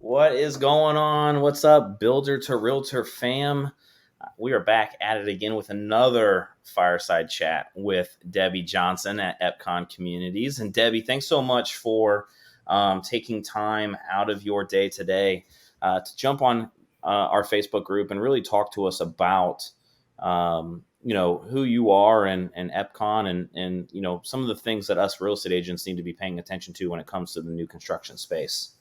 What is going on? What's up, Builder to Realtor fam? We are back at it again with another fireside chat with Debbie Johnson at Epcon Communities. And Debbie, thanks so much for taking time out of your day today to jump on our Facebook group and really talk to us about who you are and Epcon and some of the things that us real estate agents need to be paying attention to when it comes to the new construction space.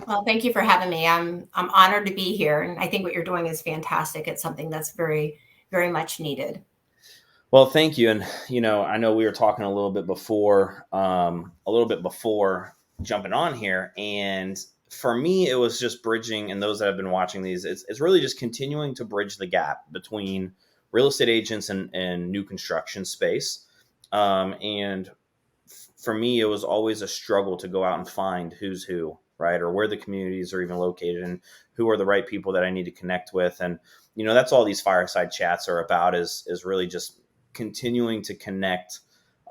Well, thank you for having me. I'm honored to be here, and I think what you're doing is fantastic. It's something that's very, very much needed. Well, thank you. And I know we were talking a little bit before jumping on here, and for me, it was just bridging. And those that have been watching these, it's really just continuing to bridge the gap between real estate agents and new construction space. And for me, it was always a struggle to go out and find who's who, right, or where the communities are even located, and who are the right people that I need to connect with. And that's all these fireside chats are about is really just continuing to connect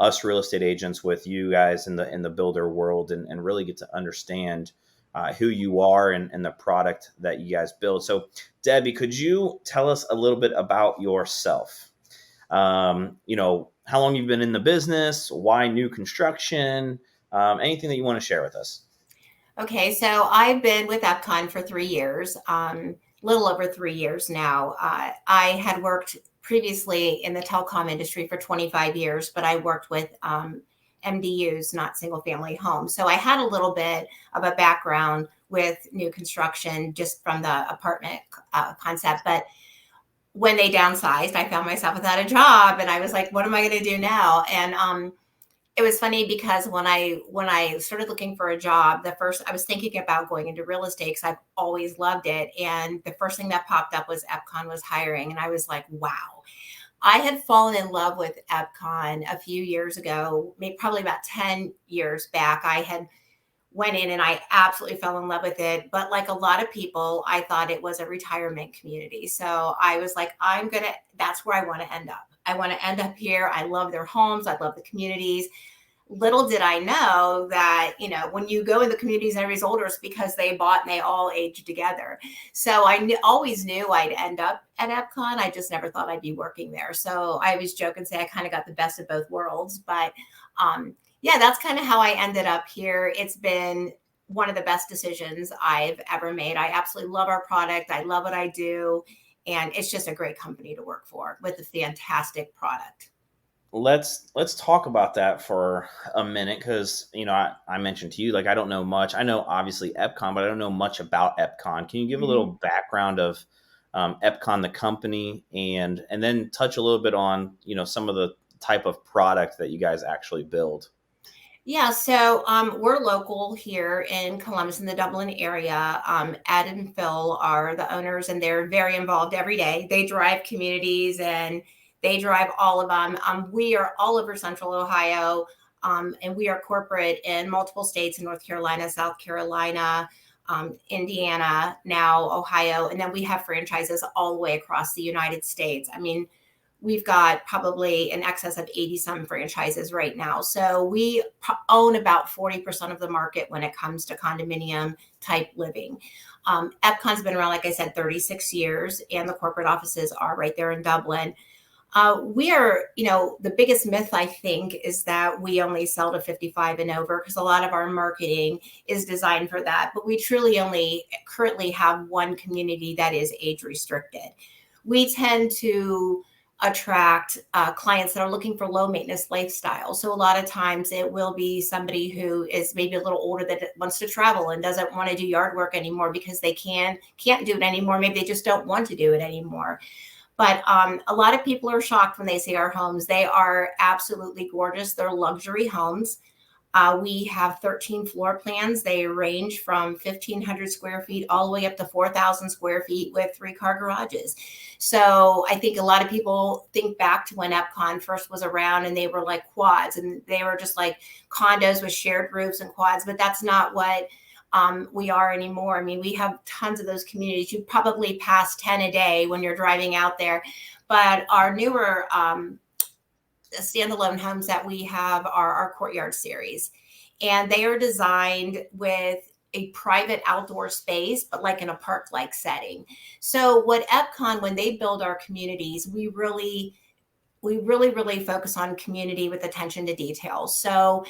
us real estate agents with you guys in the builder world, and really get to understand who you are and the product that you guys build. So, Debbie, could you tell us a little bit about yourself? How long you've been in the business, why new construction, anything that you want to share with us. Okay, so I've been with Epcon for 3 years, little over 3 years now. I had worked previously in the telecom industry for 25 years, but I worked with MDUs, not single family homes. So I had a little bit of a background with new construction just from the apartment concept. But when they downsized, I found myself without a job, and I was like, what am I going to do now? And it was funny because when I started looking for a job, I was thinking about going into real estate because I've always loved it. And the first thing that popped up was Epcon was hiring. And I was like, wow. I had fallen in love with Epcon a few years ago, maybe probably about 10 years back. I had went in and I absolutely fell in love with it. But like a lot of people, I thought it was a retirement community. So I was like, that's where I want to end up. I want to end up here. I love their homes. I love the communities. Little did I know that, when you go in the communities and everybody's older, it's because they bought and they all aged together. So always knew I'd end up at Epcon. I just never thought I'd be working there. So I always joke and say I kind of got the best of both worlds. But yeah, that's kind of how I ended up here. It's been one of the best decisions I've ever made. I absolutely love our product. I love what I do. And it's just a great company to work for with a fantastic product. Let's talk about that for a minute, because I mentioned to you, like, I don't know much. I know obviously Epcon, but I don't know much about Epcon. Can you give a little background of Epcon, the company, and then touch a little bit on some of the type of product that you guys actually build? Yeah, so we're local here in Columbus in the Dublin area. Ed and Phil are the owners, and they're very involved every day. They drive communities and they drive all of them. We are all over Central Ohio, and we are corporate in multiple states in North Carolina, South Carolina, Indiana, now Ohio, and then we have franchises all the way across the United States. I mean, we've got probably in excess of 80 some franchises right now. So we own about 40% of the market when it comes to condominium type living. Epcon's been around, like I said, 36 years, and the corporate offices are right there in Dublin. We are, the biggest myth, I think, is that we only sell to 55 and over, because a lot of our marketing is designed for that. But we truly only currently have one community that is age restricted. We tend to attract clients that are looking for low maintenance lifestyle. So a lot of times it will be somebody who is maybe a little older that wants to travel and doesn't want to do yard work anymore because they can't do it anymore. Maybe they just don't want to do it anymore. But a lot of people are shocked when they see our homes. They are absolutely gorgeous. They're luxury homes. We have 13 floor plans. They range from 1,500 square feet all the way up to 4,000 square feet with 3-car garages. So I think a lot of people think back to when Epcon first was around, and they were like quads, and they were just like condos with shared roofs and quads. But that's not what we are anymore. I mean, we have tons of those communities. You probably pass 10 a day when you're driving out there. But our newer standalone homes that we have are our courtyard series, and they are designed with a private outdoor space, but like in a park like setting. So what Epcon, when they build our communities, we really focus on community with attention to detail. So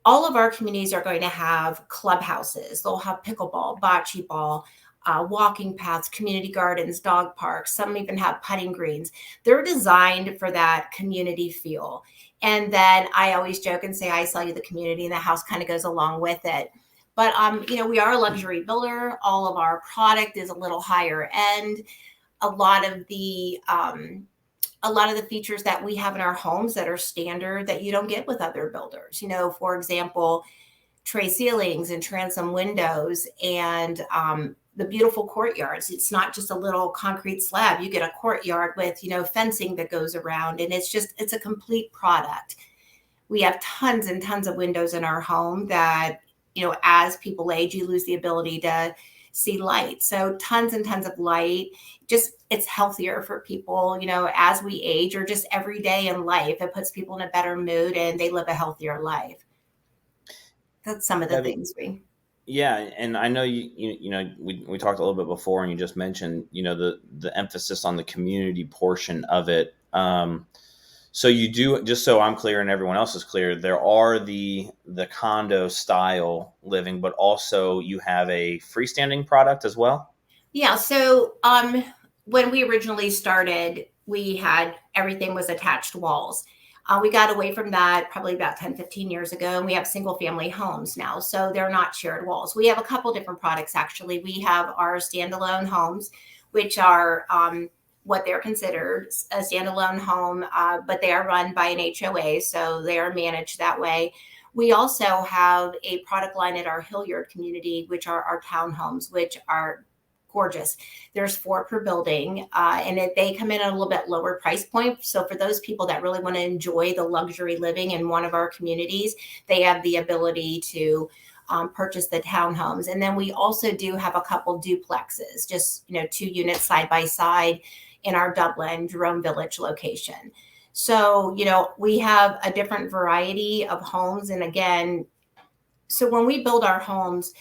all of our communities are going to have clubhouses. They'll have pickleball, bocce ball, walking paths, community gardens, dog parks. Some even have putting greens. They're designed for that community feel. And then I always joke and say, I sell you the community, and the house kind of goes along with it. But we are a luxury builder. All of our product is a little higher end. A lot of the features that we have in our homes that are standard that you don't get with other builders. For example, tray ceilings and transom windows, and the beautiful courtyards. It's not just a little concrete slab. You get a courtyard with fencing that goes around, and it's a complete product. We have tons and tons of windows in our home that, as people age, you lose the ability to see light. So tons and tons of light. Just it's healthier for people, as we age, or just every day in life. It puts people in a better mood and they live a healthier life. That's some of the Debbie, things we. yeah, and I know we talked a little bit before, and you just mentioned the emphasis on the community portion of it. So you do, just so I'm clear and everyone else is clear, there are the condo style living, but also you have a freestanding product as well. Yeah. So when we originally started, we had everything was attached walls. We got away from that probably about 10, 15 years ago, and we have single family homes now. So they're not shared walls. We have a couple different products, actually. We have our standalone homes, which are what they're considered a standalone home, but they are run by an HOA. So they are managed that way. We also have a product line at our Hilliard community, which are our townhomes, which are gorgeous. There's 4 per building, and they come in at a little bit lower price point. So for those people that really want to enjoy the luxury living in one of our communities, they have the ability to purchase the townhomes. And then we also do have a couple duplexes, just 2 units side by side in our Dublin Jerome Village location. So we have a different variety of homes. And again, so when we build our homes,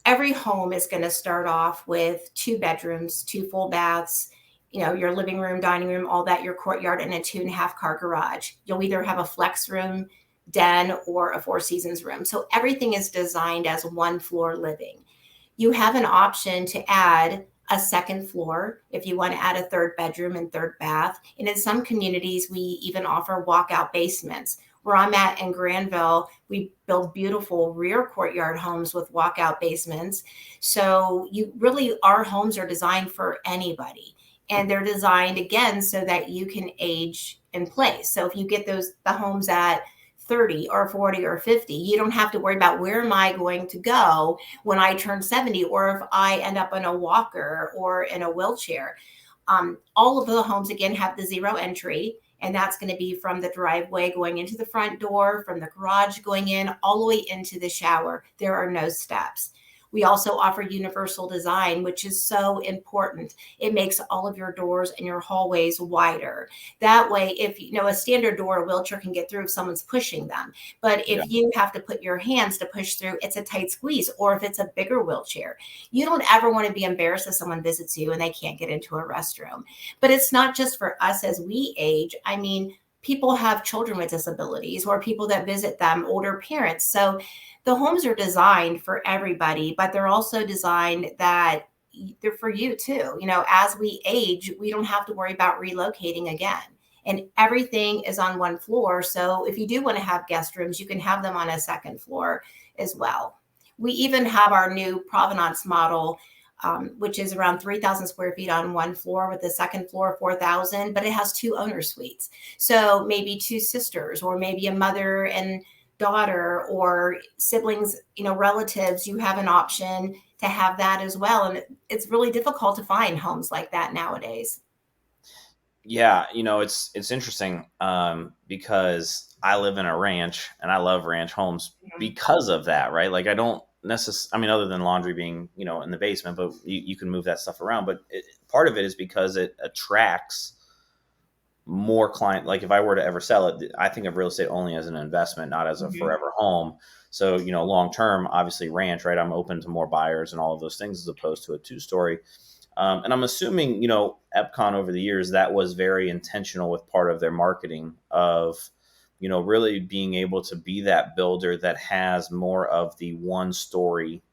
every home is going to start off with 2 bedrooms, 2 full baths, your living room, dining room, all that, your courtyard, and a 2.5-car garage. You'll either have a flex room, den, or a 4 seasons room. So everything is designed as one floor living. You have an option to add a second floor if you want to add a 3rd bedroom and 3rd bath. And in some communities, we even offer walkout basements. Where I'm at in Granville, we build beautiful rear courtyard homes with walkout basements. So our homes are designed for anybody. And they're designed, again, so that you can age in place. So if you get the homes at 30 or 40 or 50, you don't have to worry about where am I going to go when I turn 70, or if I end up in a walker or in a wheelchair. All of the homes, again, have the 0 entry. And that's going to be from the driveway going into the front door, from the garage going in, all the way into the shower. There are no steps. We also offer universal design, which is so important. It makes all of your doors and your hallways wider. That way, if a standard door, a wheelchair can get through if someone's pushing them. But Yeah. if you have to put your hands to push through, it's a tight squeeze. Or if it's a bigger wheelchair, you don't ever want to be embarrassed if someone visits you and they can't get into a restroom. But it's not just for us as we age. I mean, people have children with disabilities or people that visit them, older parents. So the homes are designed for everybody, but they're also designed that they're for you too. As we age, we don't have to worry about relocating again. And everything is on one floor. So if you do want to have guest rooms, you can have them on a second floor as well. We even have our new Provenance model, which is around 3,000 square feet on one floor, with the second floor 4,000, but it has 2 owner suites. So maybe 2 sisters, or maybe a mother and daughter, or siblings, relatives. You have an option to have that as well. And it's really difficult to find homes like that nowadays. Yeah, it's interesting, because I live in a ranch and I love ranch homes Mhm. because of that, right? Like I don't necessarily, I mean, other than laundry being, in the basement, but you can move that stuff around. But part of it is because it attracts more client. Like if I were to ever sell it, I think of real estate only as an investment, not as a Mhm. forever home. So, long term, obviously ranch, right? I'm open to more buyers and all of those things as opposed to a 2-story. And I'm assuming, Epcon over the years, that was very intentional with part of their marketing of, really being able to be that builder that has more of the 1-story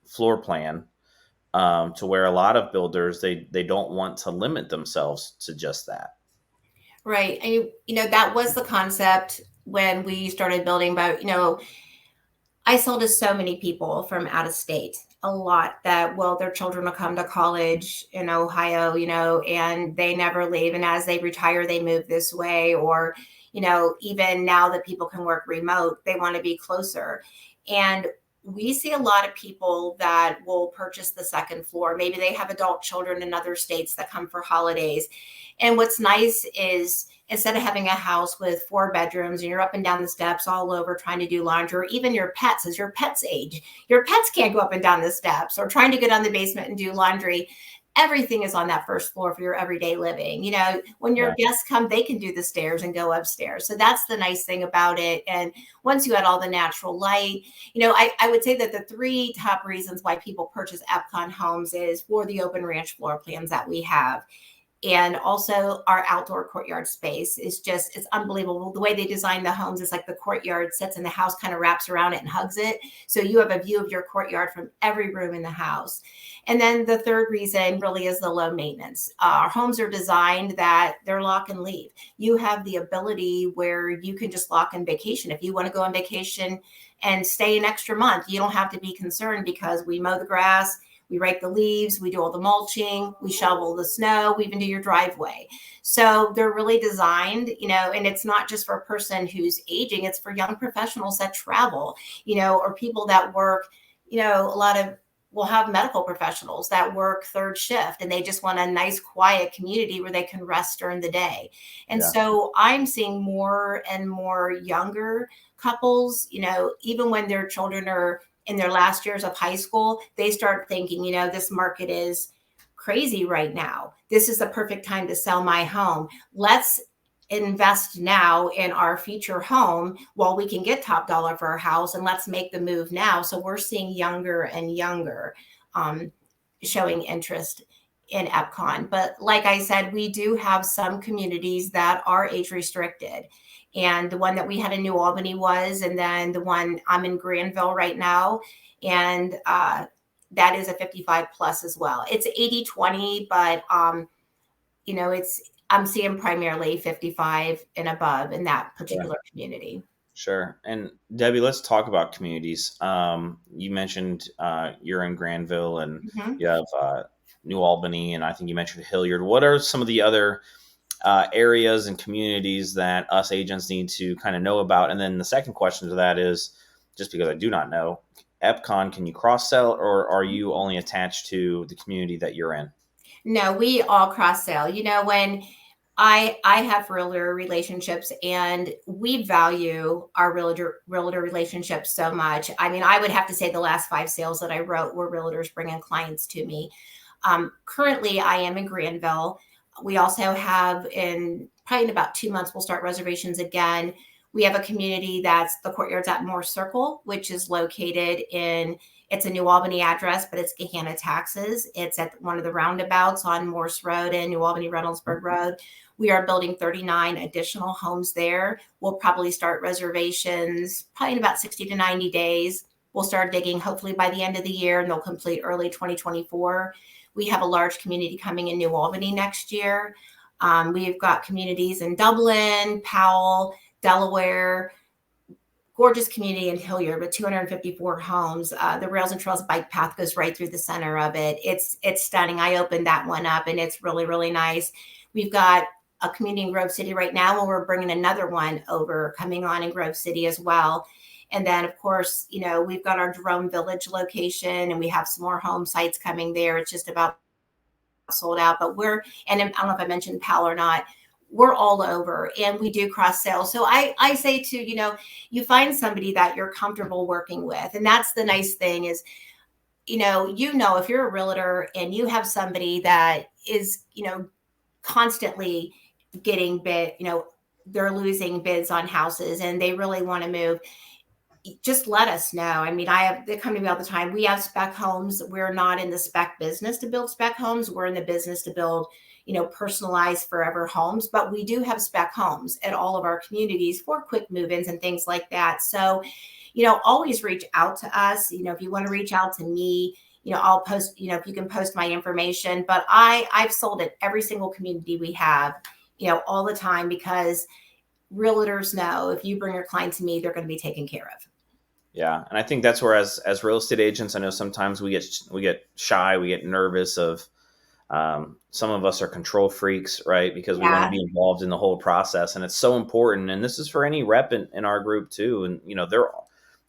floor plan, to where a lot of builders, they don't want to limit themselves to just that. Right. And that was the concept when we started building, but I sell to so many people from out of state, a lot that, well, their children will come to college in Ohio, and they never leave. And as they retire, they move this way. Or, even now that people can work remote, they want to be closer. And we see a lot of people that will purchase the second floor. Maybe they have adult children in other states that come for holidays. And what's nice is, instead of having a house with 4 bedrooms and you're up and down the steps all over trying to do laundry, or even your pets, as your pets age, your pets can't go up and down the steps, or trying to go down the basement and do laundry. Everything is on that first floor for your everyday living. When your Yeah. guests come, they can do the stairs and go upstairs. So that's the nice thing about it. And once you add all the natural light, I would say that the 3 top reasons why people purchase Epcon homes is for the open ranch floor plans that we have. And also our outdoor courtyard space is just, it's unbelievable. The way they design the homes is like the courtyard sits and the house kind of wraps around it and hugs it. So you have a view of your courtyard from every room in the house. And then the third reason really is the low maintenance. Our homes are designed that they're lock and leave. You have the ability where you can just lock in vacation. If you want to go on vacation and stay an extra month, you don't have to be concerned, because we mow the grass, we rake the leaves, we do all the mulching, we shovel the snow, we even do your driveway. So they're really designed, and it's not just for a person who's aging, it's for young professionals that travel, or people that work, a lot of, we'll have medical professionals that work third shift and they just want a nice quiet community where they can rest during the day. And Yeah. so I'm seeing more and more younger couples, even when their children are in their last years of high school, they start thinking, this market is crazy right now. This is the perfect time to sell my home. Let's invest now in our future home while we can get top dollar for our house, and let's make the move now. So we're seeing younger and younger showing interest in Epcon. But like I said, we do have some communities that are age restricted. And the one that we had in New Albany was, and then the one I'm in Granville right now. And that is a 55 plus as well. It's 80-20, but I'm seeing primarily 55 and above in that Yeah. particular community. Sure. And Debbie, let's talk about communities. You mentioned you're in Granville, and Mhm. you have New Albany, and I think you mentioned Hilliard. What are some of the other areas and communities that us agents need to kind of know about? And then the second question to that is, just because I do not know, Epcon, can you cross sell, or are you only attached to the community that you're in? No, we all cross sell. When I have realtor relationships, and we value our realtor relationships so much. I mean, I would have to say the last 5 sales that I wrote were realtors bringing clients to me. Currently, I am in Granville. We also have, in probably in about 2 months, we'll start reservations again. We have a community that's the courtyards at Moore Circle, which is located in, it's a New Albany address, but it's Gahanna, Texas. It's at one of the roundabouts on Morse Road and New Albany Reynoldsburg Road. We are building 39 additional homes there. We'll probably start reservations probably in about 60 to 90 days. We'll start digging hopefully by the end of the year, and they'll complete early 2024. We have a large community coming in New Albany next year. We've got communities in Dublin, Powell, Delaware, gorgeous community in Hilliard with 254 homes. The Rails and Trails bike path goes right through the center of it. It's stunning. I opened that one up, and it's really, really nice. We've got a community in Grove City right now, and we're bringing another one over coming on in Grove City as well. And then, of course, we've got our Jerome Village location, and we have some more home sites coming there. It's just about sold out, but and I don't know if I mentioned Pal or not, we're all over, and we do cross sell. So I say to, you find somebody that you're comfortable working with. And that's the nice thing is, if you're a realtor and you have somebody that is, constantly getting bid, they're losing bids on houses and they really want to move. just let us know. I mean, they come to me all the time. We have spec homes. We're not in the spec business to build spec homes. We're in the business to build, personalized forever homes. But we do have spec homes at all of our communities for quick move-ins and things like that. So, always reach out to us. If you want to reach out to me, I'll post, if you can post my information. But I've sold at every single community we have, all the time, because realtors know if you bring your client to me, they're going to be taken care of. Yeah, and I think that's where, as real estate agents, I know sometimes we get shy, we get nervous of. Some of us are control freaks, right? Because we want to Yeah. be involved in the whole process, and it's so important. And this is for any rep in our group too. And they're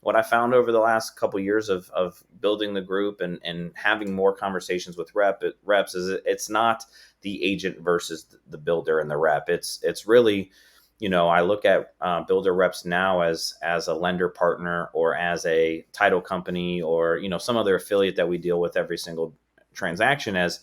what I found over the last couple of years of building the group and having more conversations with reps is it's not the agent versus the builder and the rep. It's really, I look at builder reps now as a lender partner or as a title company or some other affiliate that we deal with every single transaction, as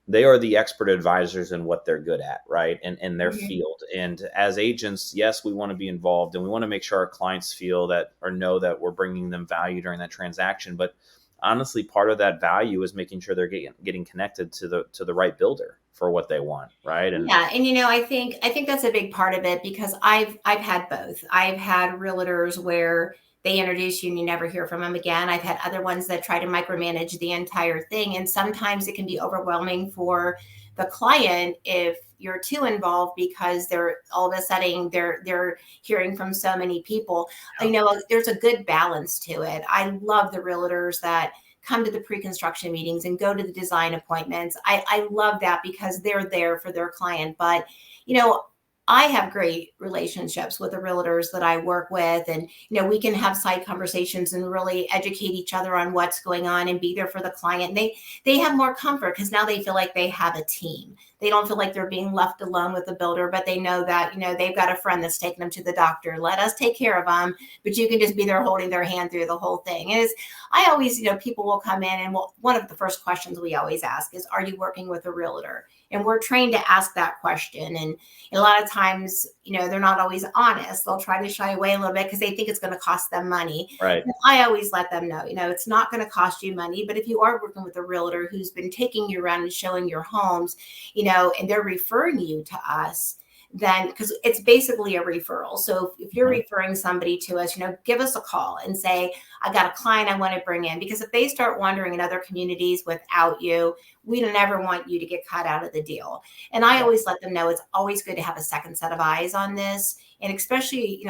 they are the expert advisors in what they're good at, right? And in their Mhm. field. And as agents, yes, we want to be involved and we want to make sure our clients feel that or know that we're bringing them value during that transaction. But honestly, part of that value is making sure they're getting connected to the right builder for what they want, right? And Yeah, and I think that's a big part of it, because I've had both. I've had realtors where they introduce you and you never hear from them again. I've had other ones that try to micromanage the entire thing, and sometimes it can be overwhelming for the client if you're too involved, because they're all of a sudden they're hearing from so many people. There's a good balance to it. I love the realtors that come to the pre-construction meetings and go to the design appointments. I love that, because they're there for their client. But, you know, I have great relationships with the realtors that I work with, and we can have side conversations and really educate each other on what's going on and be there for the client. And they have more comfort, because now they feel like they have a team. They don't feel like they're being left alone with the builder, but they know that they've got a friend that's taking them to the doctor. Let us take care of them, but you can just be there holding their hand through the whole thing. And I always, people will come in, and one of the first questions we always ask is, are you working with a realtor? And we're trained to ask that question. And a lot of times, they're not always honest. They'll try to shy away a little bit because they think it's going to cost them money. right. And I always let them know, it's not going to cost you money. But if you are working with a realtor who's been taking you around and showing your homes, and they're referring you to us, then, because it's basically a referral. So if you're Mhm. referring somebody to us, give us a call and say, I got a client I want to bring in. Because if they start wandering in other communities without you, we don't ever want you to get cut out of the deal. And I Yeah. always let them know it's always good to have a second set of eyes on this. And especially,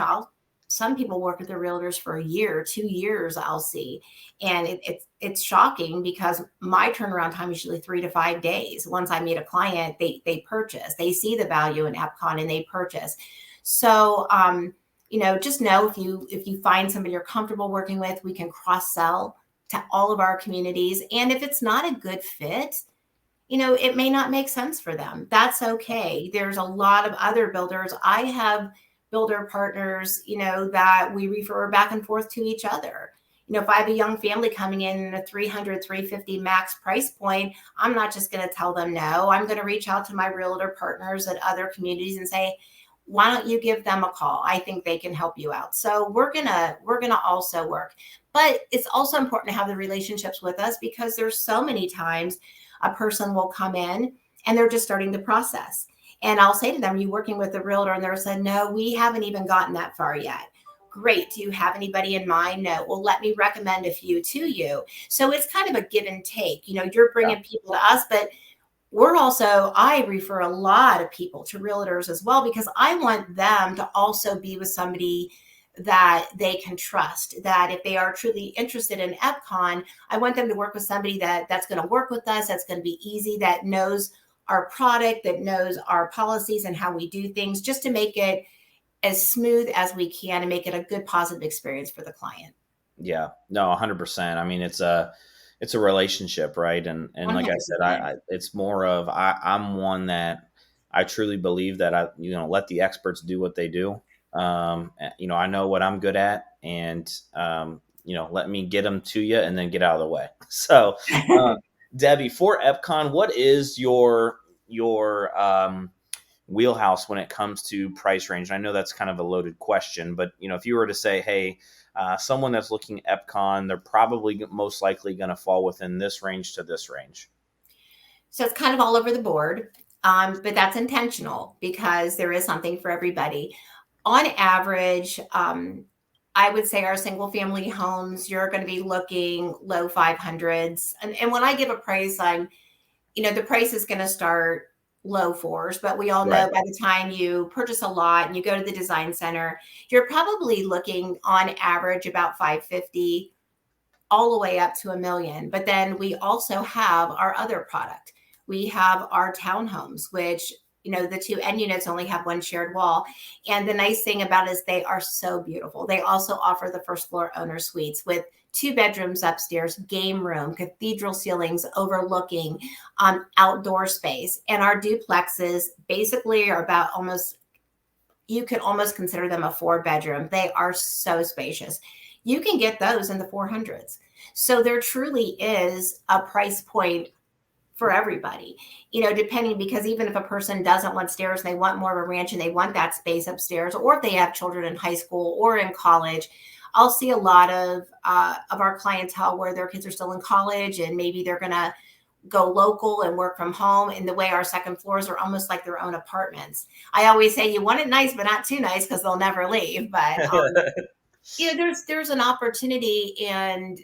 some people work with their realtors for a year, 2 years, I'll see. And it's shocking, because my turnaround time is usually 3 to 5 days. Once I meet a client, they purchase, they see the value in Epcon and they purchase. So just know, if you find somebody you're comfortable working with, we can cross sell to all of our communities. And if it's not a good fit, it may not make sense for them. That's okay. There's a lot of other builders. I have builder partners, that we refer back and forth to each other. If I have a young family coming in a 300, 350 max price point, I'm not just going to tell them no. I'm going to reach out to my realtor partners at other communities and say, why don't you give them a call? I think they can help you out. So we're gonna also work. But it's also important to have the relationships with us, because there's so many times a person will come in and they're just starting the process. And I'll say to them, you working with a realtor? And they'll say, no, we haven't even gotten that far yet. Great. Do you have anybody in mind? No. Well, let me recommend a few to you. So it's kind of a give and take. You're Yeah. bringing people to us, but I refer a lot of people to realtors as well, because I want them to also be with somebody that they can trust. That if they are truly interested in Epcon, I want them to work with somebody that's going to work with us, that's going to be easy, that knows our product, that knows our policies and how we do things, just to make it as smooth as we can and make it a good, positive experience for the client. Yeah, no, 100%. I mean, it's a relationship, right? And like I said, 100%. it's more of I'm one that I truly believe that I let the experts do what they do. I know what I'm good at, and let me get them to you and then get out of the way. So, uh, Debbie, for Epcon, what is your wheelhouse when it comes to price range? And I know that's kind of a loaded question, but if you were to say, hey, someone that's looking Epcon, they're probably most likely going to fall within this range to this range. So it's kind of all over the board, but that's intentional because there is something for everybody. On average, I would say our single family homes, you're going to be looking low 500s. And when I give a price, the price is going to start low fours, but we all Right. know by the time you purchase a lot and you go to the design center, you're probably looking on average about 550 all the way up to $1 million. But then we also have our other product. We have our townhomes, which the two end units only have one shared wall. And the nice thing about it is they are so beautiful. They also offer the first floor owner suites with 2 bedrooms upstairs, game room, cathedral ceilings overlooking outdoor space. And our duplexes basically are about you could almost consider them a 4 bedroom. They are so spacious. You can get those in the 400s. So there truly is a price point for everybody, depending, because even if a person doesn't want stairs, they want more of a ranch and they want that space upstairs, or if they have children in high school or in college, I'll see a lot of our clientele where their kids are still in college and maybe they're going to go local and work from home. And the way our second floors are almost like their own apartments. I always say you want it nice, but not too nice because they'll never leave. But there's an opportunity, and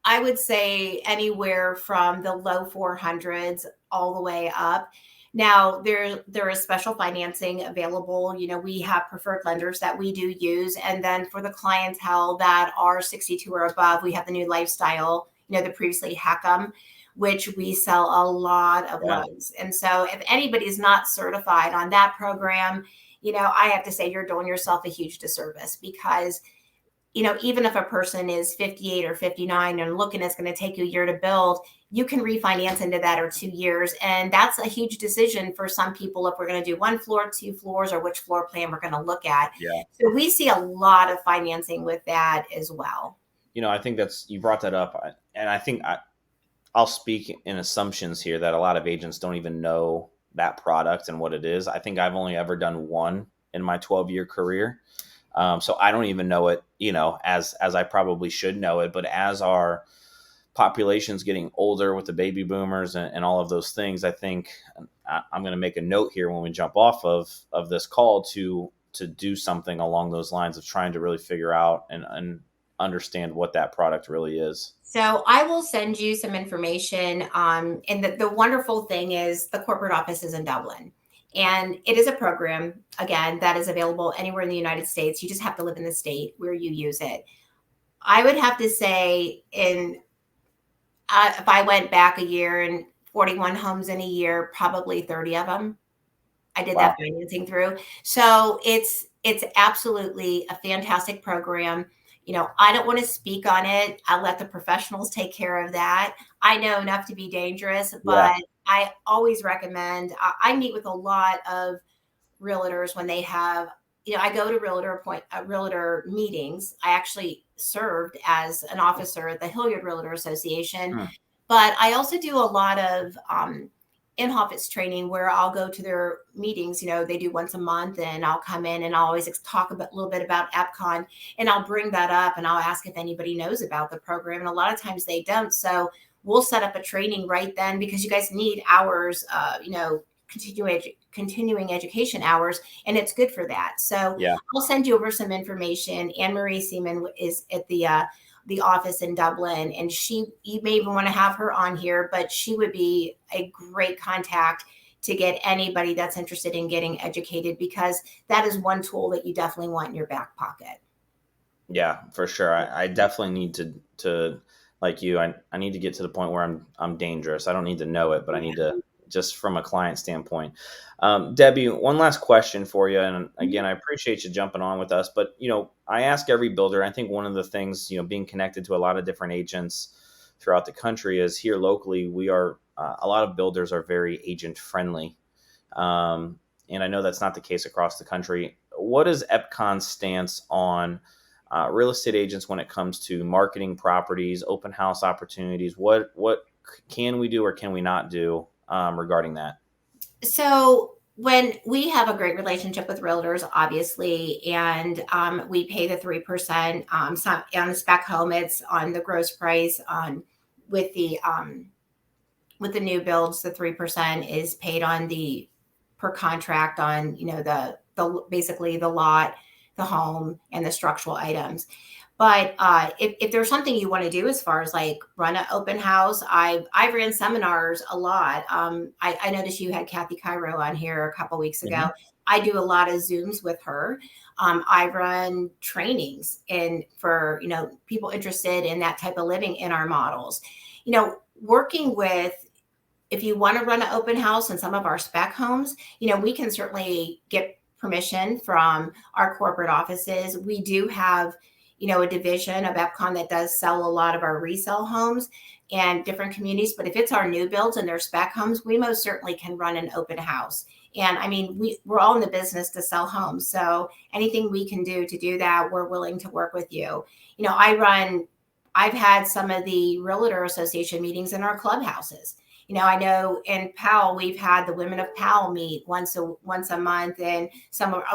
I would say anywhere from the low 400s all the way up. Now there is special financing available. We have preferred lenders that we do use, and then for the clientele that are 62 or above, we have the new lifestyle. The previously HECM, which we sell a lot of Yeah. loans. And so if anybody is not certified on that program, I have to say you're doing yourself a huge disservice, because even if a person is 58 or 59 and looking, it's going to take you a year to build, you can refinance into that, or 2 years. And that's a huge decision for some people if we're going to do 1 floor, 2 floors, or which floor plan we're going to look at. Yeah. So we see a lot of financing with that as well. I think you brought that up. And I think I'll speak in assumptions here that a lot of agents don't even know that product and what it is. I think I've only ever done one in my 12-year career. So I don't even know it, as I probably should know it. But as our population's getting older with the baby boomers and all of those things, I think I'm going to make a note here when we jump off of this call to do something along those lines of trying to really figure out and understand what that product really is. So I will send you some information. And the wonderful thing is the corporate office is in Dublin. And it is a program, again, that is available anywhere in the United States. You just have to live in the state where you use it. I would have to say, if I went back a year, and 41 homes in a year, probably 30 of them I did Wow. that financing through. So it's absolutely a fantastic program. I don't want to speak on it. I'll let the professionals take care of that. I know enough to be dangerous, Yeah. but I always recommend. I meet with a lot of realtors when they have. I go to realtor meetings. I actually served as an officer at the Hilliard Realtor Association, Hmm. but I also do a lot of in-office training where I'll go to their meetings. They do once a month, and I'll come in and I'll always talk a little bit about Epcon, and I'll bring that up and I'll ask if anybody knows about the program. And a lot of times they don't. So we'll set up a training right then, because you guys need hours, continuing education hours, and it's good for that. So Yeah. I'll send you over some information. Anne Marie Seaman is at the office in Dublin, and you may even want to have her on here, but she would be a great contact to get anybody that's interested in getting educated, because that is one tool that you definitely want in your back pocket. Yeah, for sure. I definitely need to like you. I need to get to the point where I'm dangerous. I don't need to know it, but I need to, just from a client standpoint. Debbie, one last question for you. And again, I appreciate you jumping on with us. But I ask every builder. I think one of the things, being connected to a lot of different agents throughout the country, is here locally we are a lot of builders are very agent friendly. And I know that's not the case across the country. What is Epcon's stance on real estate agents when it comes to marketing properties, open house opportunities? What can we do or can we not do regarding that? So when we have a great relationship with realtors, obviously, and we pay the 3%. Some on a spec home, it's on the gross price. On with the with the new builds, the 3% is paid on the per contract on the basically the lot, the home, and the structural items. But if there's something you want to do as far as like run an open house, I've ran seminars a lot. I noticed you had Kathy Cairo on here a couple weeks ago. Mhm. I do a lot of Zooms with her. I run trainings and for people interested in that type of living in our models. Working with if you want to run an open house in some of our spec homes, we can certainly get permission from our corporate offices. We do have, a division of Epcon that does sell a lot of our resale homes and different communities. But if it's our new builds and their spec homes, we most certainly can run an open house. And I mean, we're all in the business to sell homes. So anything we can do to do that, we're willing to work with you. I've had some of the Realtor Association meetings in our clubhouses. I know in Powell, we've had the women of Powell meet once a month, and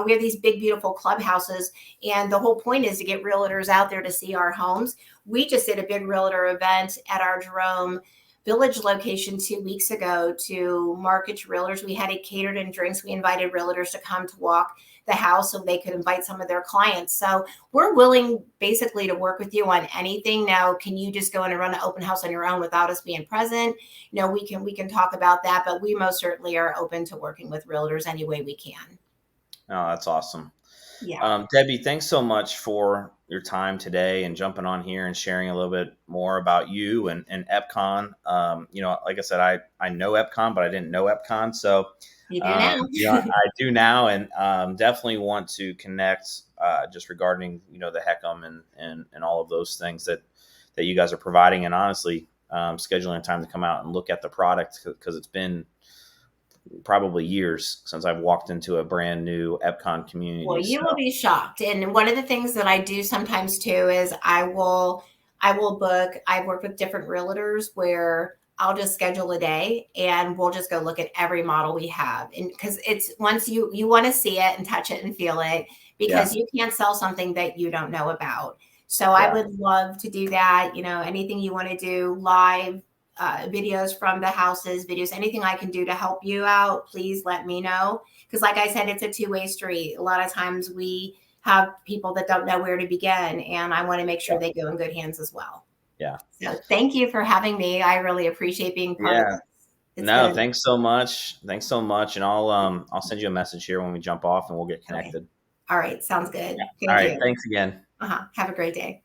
we have these big, beautiful clubhouses. And the whole point is to get realtors out there to see our homes. We just did a big realtor event at our Jerome Village location 2 weeks ago to market to realtors. We had it catered and drinks. We invited realtors to come to walk the house so they could invite some of their clients. So we're willing basically to work with you on anything. Now, can you just go in and run an open house on your own without us being present? We can talk about that, but we most certainly are open to working with realtors any way we can. Oh, that's awesome. Yeah. Debbie, thanks so much for your time today and jumping on here and sharing a little bit more about you and Epcon. Like I said, I know Epcon, but I didn't know Epcon. So, You do now. I do now, and definitely want to connect just regarding, the HECM and all of those things that you guys are providing. And honestly, scheduling time to come out and look at the product, because it's been probably years since I've walked into a brand new Epcon Well, community. So, you will be shocked. And one of the things that I do sometimes too is I will book. I've worked with different realtors where I'll just schedule a day and we'll just go look at every model we have. And because it's once you want to see it and touch it and feel it, yeah, because you can't sell something that you don't know about. So I yeah. would love to do that. Anything you want to do live, videos from the houses, videos, anything I can do to help you out, please let me know. Because, like I said, it's a two-way street. A lot of times we have people that don't know where to begin, and I want to make sure they go in good hands as well. Yeah. So, thank you for having me. I really appreciate being part of Yeah. this. It's No, been thanks so much. Thanks so much. And I'll send you a message here when we jump off and we'll get okay. connected. All right. Sounds Yeah. good. All Thank right. you. Thanks again. Have a great day.